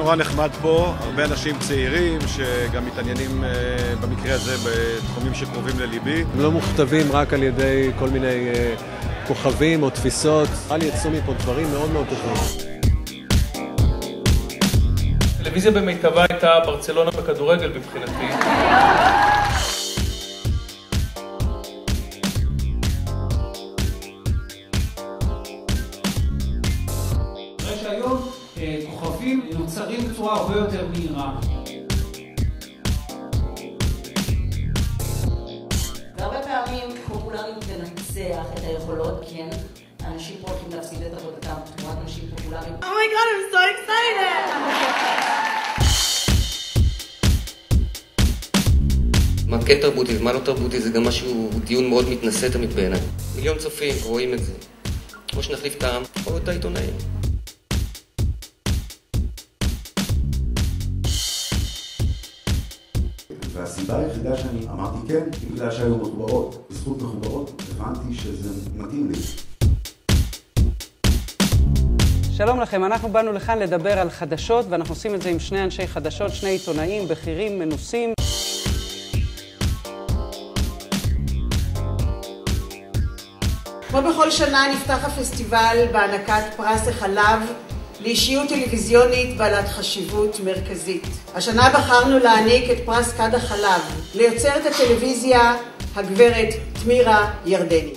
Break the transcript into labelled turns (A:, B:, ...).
A: נורא נחמד פה, הרבה אנשים צעירים שגם מתעניינים במקרה הזה בתחומים שקרובים לליבי.
B: הם לא מוכתבים רק על ידי כל מיני כוכבים או תפיסות. על יצאו מפה דברים מאוד מאוד טובים.
C: טלוויזיה במיטבה הייתה ברצלונה בכדורגל מבחינתי.
D: שהיום כוכבים נוצרים בצורה הרבה יותר מהירה.
E: והרבה פעמים פופולריות תנצח את היכולות, כן? אנשים פה הולכים להפסיד את עבודתם תמורת אנשים פופולריים. Oh my god, I'm so excited!
F: מה כן תרבותי ומה לא תרבותי זה גם משהו, דיון מאוד מתנשא תמיד בעיניי. מיליון צופים רואים את זה. או שנחליף את העם, או את העיתונאים.
G: והסיבה היחידה שאני אמרתי כן, בגלל שהיו מחוברות. בזכות מחוברות הבנתי שזה מתאים לי.
D: שלום לכם, אנחנו באנו לכאן לדבר על חדשות, ואנחנו עושים את זה עם שני אנשי חדשות, שני עיתונאים, בכירים, מנוסים.
H: כמו בכל שנה נפתח הפסטיבל בהענקת פרס החלב לאישיות טלוויזיונית בעלת חשיבות מרכזית. השנה בחרנו להעניק את פרס כד החלב ליוצרת הטלוויזיה הגברת תמירה ירדני.